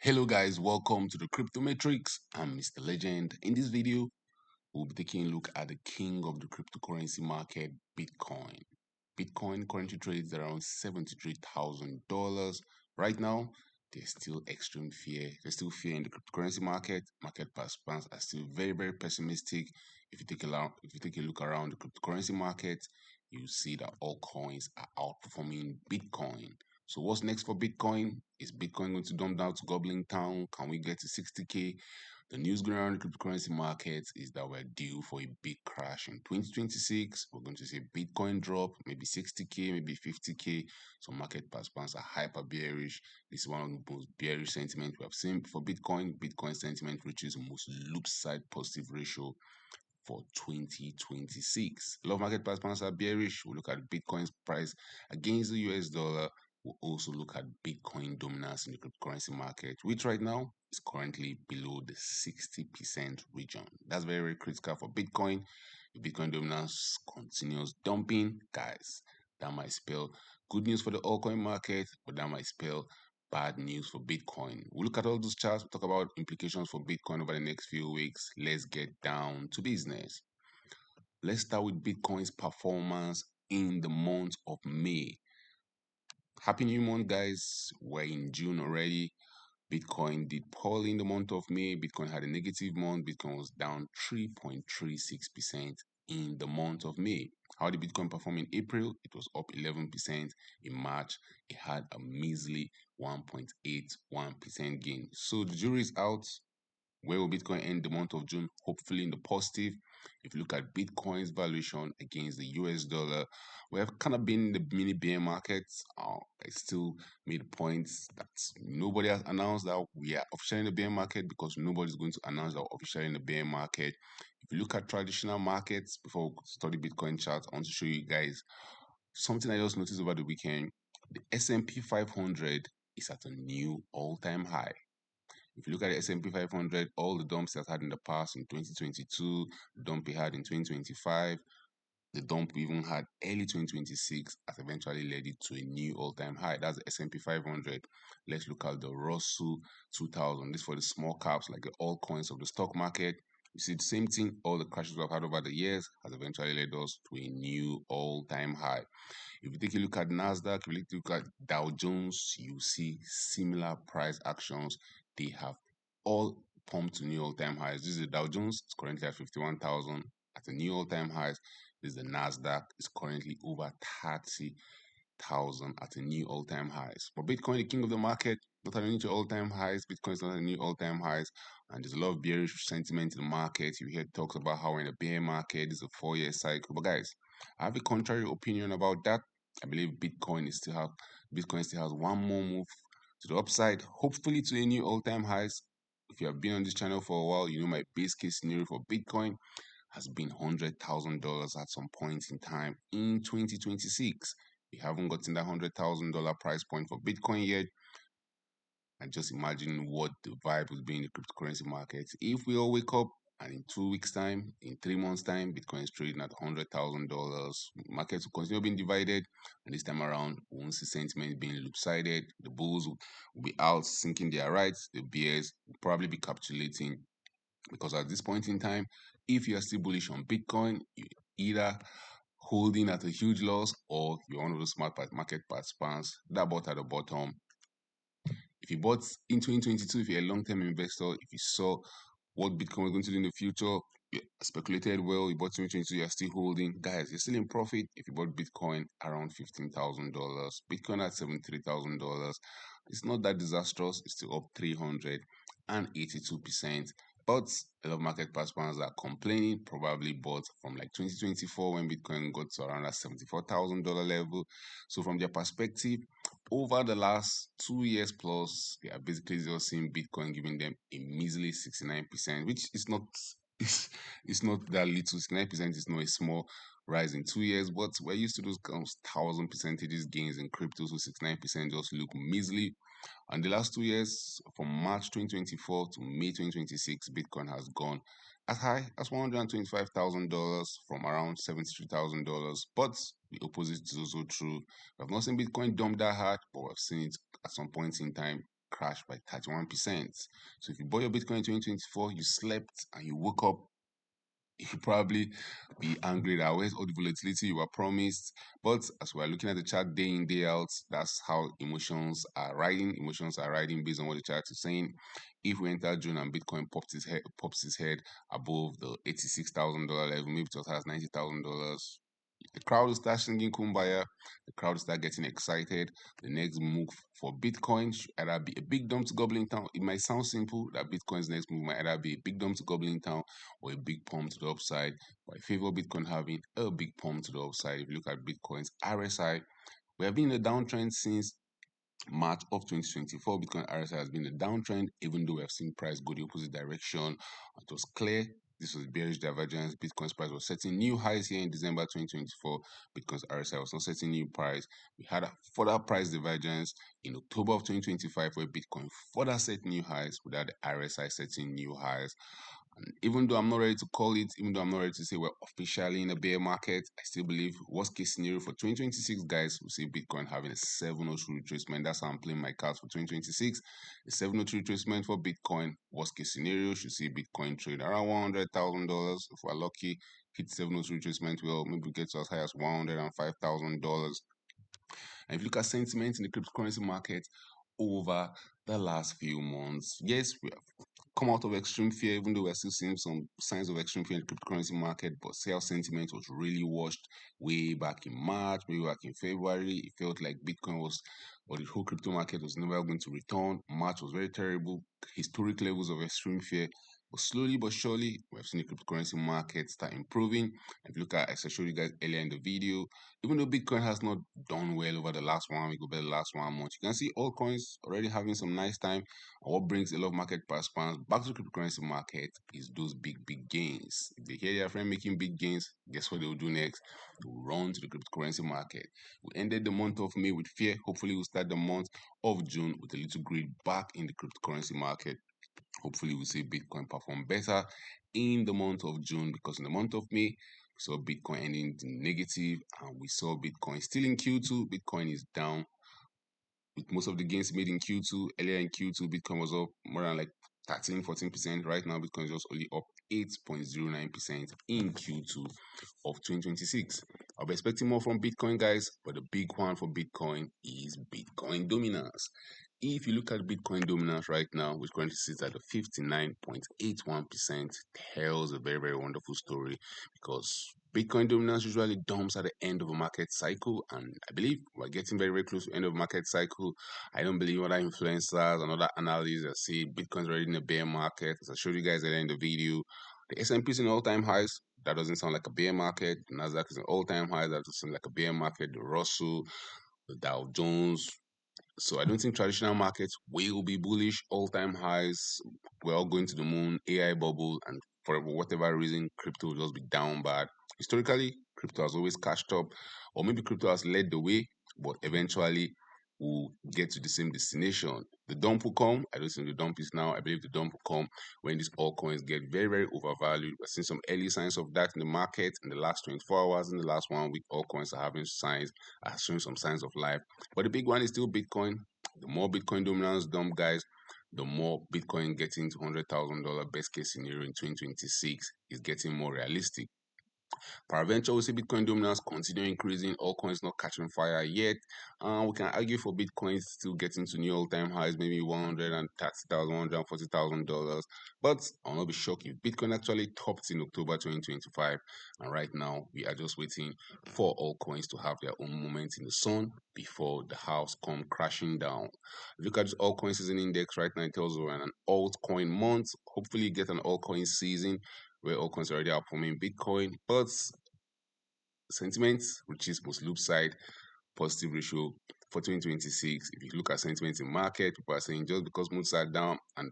Hello guys, welcome to the Crypto Matrix. I'm Mr. Legend. In this video, we'll be taking a look at the king of the cryptocurrency market, Bitcoin. Bitcoin currently trades around $73,000. Right now, there's still extreme fear. There's still fear in the cryptocurrency market. Market participants are still very pessimistic. If you take a look around the cryptocurrency market, you see that all coins are outperforming Bitcoin. So what's next for Bitcoin? Is Bitcoin going to dump down to gobbling town? Can we get to 60K? The news going around the cryptocurrency markets is that we're due for a big crash in 2026. We're going to see Bitcoin drop, maybe 60K, maybe 50K. So market participants are hyper bearish. This is one of the most bearish sentiment we have seen for Bitcoin. Bitcoin sentiment reaches the most lopsided positive ratio for 2026. A lot of market participants are bearish. We look at Bitcoin's price against the US dollar. We'll also look at Bitcoin dominance in the cryptocurrency market, which right now is currently below the 60% region. That's very critical for Bitcoin. If Bitcoin dominance continues dumping, guys, that might spell good news for the altcoin market, but that might spell bad news for Bitcoin. We'll look at all those charts, we'll talk about implications for Bitcoin over the next few weeks. Let's get down to business. Let's start with Bitcoin's performance in the month of May. Happy new month, guys. We're in June already. Bitcoin did poorly in the month of May. Bitcoin had a negative month. Bitcoin was down 3.36% in the month of May. How did Bitcoin perform in April? It was up 11%. In March, it had a measly 1.81% gain. So the jury is out. Where will Bitcoin end the month of June? Hopefully in the positive. If you look at Bitcoin's valuation against the US dollar, we have kind of been in the mini bear markets. I still made points that nobody has announced that we are officially in the bear market because nobody's going to announce that we're officially in the bear market. If you look at traditional markets, before we study Bitcoin charts, I want to show you guys something I just noticed over the weekend. The S&P 500 is at a new all-time high. If you look at the S&P 500, all the dumps it had in the past in 2022, the dump it had in 2025, the dump we even had early 2026 has eventually led it to a new all-time high. That's the S&P 500. Let's look at the Russell 2000. This for the small caps, like the altcoins of the stock market. You see the same thing, all the crashes we've had over the years has eventually led us to a new all-time high. If you take a look at NASDAQ, if you look at Dow Jones, you see similar price actions. They have all pumped to new all-time highs. This is the Dow Jones, it's currently at 51,000 at the new all-time highs. This is the NASDAQ, it's currently over 30,000 at the new all-time highs. But Bitcoin, the king of the market, not at a new all-time highs. Bitcoin is not at a new all-time highs. And there's a lot of bearish sentiment in the market. You hear talks about how we're in a bear market, it's a 4-year cycle. But guys, I have a contrary opinion about that. I believe Bitcoin still has one more move to the upside, hopefully to a new all-time highs. If you have been on this channel for a while, you know my base case scenario for Bitcoin has been $100,000 at some point in time in 2026. We haven't gotten that $100,000 price point for Bitcoin yet. And just imagine what the vibe would be in the cryptocurrency markets if we all wake up and in 2 weeks' time, in 3 months' time, Bitcoin is trading at $100,000. Markets will continue being divided, and this time around, we won't see sentiment being lopsided. The bulls will be out sinking their rights. The bears will probably be capitulating because at this point in time, if you are still bullish on Bitcoin, you either holding at a huge loss or you're one of the smart market participants that bought at the bottom. If you bought in 2022, if you're a long-term investor, if you saw what Bitcoin was going to do in the future, you speculated well, you bought 2022, you're still holding. Guys, you're still in profit if you bought Bitcoin around $15,000. Bitcoin at $73,000. It's not that disastrous. It's still up 382%. But a lot of market participants are complaining, probably bought from like 2024 when Bitcoin got to around that $74,000 level. So from their perspective, over the last 2 years plus, they are basically just seeing Bitcoin giving them a measly 69%, which is not it's not that little. 69% is not a small rise in 2 years, but we're used to those 1,000% gains in crypto, so 69% just look measly. And the last 2 years, from March 2024 to May 2026, Bitcoin has gone as high as $125,000 from around $73,000. But the opposite is also true. We have not seen Bitcoin dump that hard, but we've seen it at some point in time crashed by 31%. So if you bought your Bitcoin in 2024, you slept and you woke up, you probably be angry that where's all the volatility you were promised. But as we're looking at the chart day in, day out, that's how emotions are riding. Emotions are riding based on what the chart is saying. If we enter June and Bitcoin pops his head above the $86,000 level, maybe it has $90,000, the crowd will start singing Kumbaya. The crowd will start getting excited. The next move for Bitcoin should either be a big dump to Goblin Town. It might sound simple that Bitcoin's next move might either be a big dump to Goblin Town or a big pump to the upside. But I favor Bitcoin having a big pump to the upside. If you look at Bitcoin's RSI, we have been in a downtrend since March of 2024. Bitcoin RSI has been a downtrend, even though we have seen price go the opposite direction. It was clear this was bearish divergence. Bitcoin's price was setting new highs here in December 2024. Bitcoin's RSI was not setting new price. We had a further price divergence in October of 2025 where Bitcoin further set new highs without the RSI setting new highs. And even though I'm not ready to call it, even though I'm not ready to say we're officially in a bear market, I still believe worst case scenario for 2026, guys, we see Bitcoin having a 702 retracement. That's how I'm playing my cards for 2026. A 702 retracement for Bitcoin. Worst case scenario, should see Bitcoin trade around $100,000. If we're lucky, hit 702 retracement, we'll maybe get to as high as $105,000. And if you look at sentiment in the cryptocurrency market over the last few months, yes, we have come out of extreme fear, even though we're still seeing some signs of extreme fear in the cryptocurrency market, but sell sentiment was really washed way back in March, way back in February. It felt like Bitcoin was, or the whole crypto market was never going to return. March was very terrible, historic levels of extreme fear. But slowly but surely, we've seen the cryptocurrency market start improving. If you look at, as I showed you guys earlier in the video, even though Bitcoin has not done well over the last 1 week, over the last 1 month, you can see altcoins already having some nice time. And what brings a lot of market participants back to the cryptocurrency market is those big gains. If they hear their friend making big gains, guess what they'll do next? They'll run to the cryptocurrency market. We ended the month of May with fear. Hopefully, we'll start the month of June with a little greed back in the cryptocurrency market. Hopefully, we'll see Bitcoin perform better in the month of June, because in the month of May, we saw Bitcoin ending negative and we saw Bitcoin still in Q2. Bitcoin is down with most of the gains made in Q2. Earlier in Q2, Bitcoin was up more than like 13-14%. Right now, Bitcoin is just only up 8.09% in Q2 of 2026. I'll be expecting more from Bitcoin, guys, but the big one for Bitcoin is Bitcoin dominance. If you look at Bitcoin dominance right now, which currently sits at the 59.81%, tells a very wonderful story, because Bitcoin dominance usually dumps at the end of a market cycle, and I believe we're getting very close to the end of the market cycle. I don't believe other influencers and other analysts that say Bitcoin's already in a bear market. As I showed you guys earlier in the video, the S&P is in all-time highs. That doesn't sound like a bear market. The Nasdaq is in all-time highs. That doesn't sound like a bear market. The Russell, the Dow Jones. So I don't think traditional markets will be bullish. All-time highs. We're all going to the moon. AI bubble, and for whatever reason, crypto will just be down bad. Historically, crypto has always catched up, or maybe crypto has led the way, but eventually we'll get to the same destination. The dump will come. I don't think the dump is now. I believe the dump will come when these altcoins get very overvalued. We're seeing some early signs of that in the market in the last 24 hours. In the last 1 week, altcoins are showing some signs of life. But the big one is still Bitcoin. The more Bitcoin dominance dump, guys, the more Bitcoin getting to $100,000 best case scenario in 2026 is getting more realistic. Peradventure, we see Bitcoin dominance continue increasing, all coins not catching fire yet. We can argue for Bitcoin still getting to new all-time highs, maybe $130,000, $140,000. But I'll not be shocked if Bitcoin actually topped in October 2025. And right now, we are just waiting for all coins to have their own moment in the sun before the house come crashing down. If you look at this altcoin season index right now, it tells you we're in an altcoin month. Hopefully, get an altcoin season where altcoins are already outperforming Bitcoin, but sentiment, which is most loop side, positive ratio for 2026. If you look at sentiment in market, people are saying just because moods are down and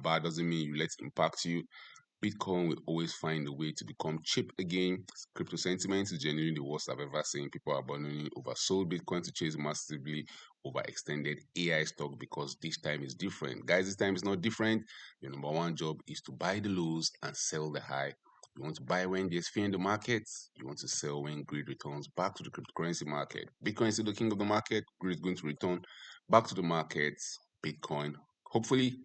bad doesn't mean you let it impact you. Bitcoin will always find a way to become cheap again. Crypto sentiment is genuinely the worst I've ever seen. People are abandoning oversold Bitcoin to chase massively overextended AI stock, because this time is different. Guys, this time is not different. Your number one job is to buy the lows and sell the high. You want to buy when there's fear in the market. You want to sell when greed returns back to the cryptocurrency market. Bitcoin is still the king of the market. Greed is going to return back to the markets. Bitcoin. Hopefully,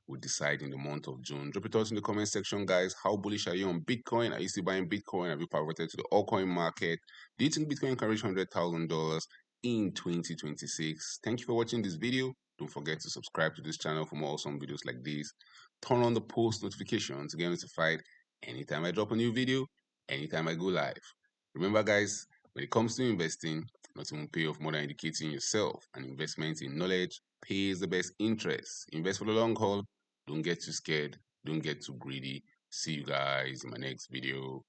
we'll decide in the month of June. Drop it us in the comment section, guys. How bullish are you on Bitcoin? Are you still buying Bitcoin? Have you pivoted to the altcoin market? Do you think Bitcoin can reach $100,000 in 2026? Thank you for watching this video. Don't forget to subscribe to this channel for more awesome videos like this. Turn on the post notifications to get notified anytime I drop a new video, anytime I go live. Remember, guys, when it comes to investing, nothing will pay off more than educating yourself. And investment in knowledge pays the best interest. Invest for the long haul. Don't get too scared. Don't get too greedy. See you guys in my next video.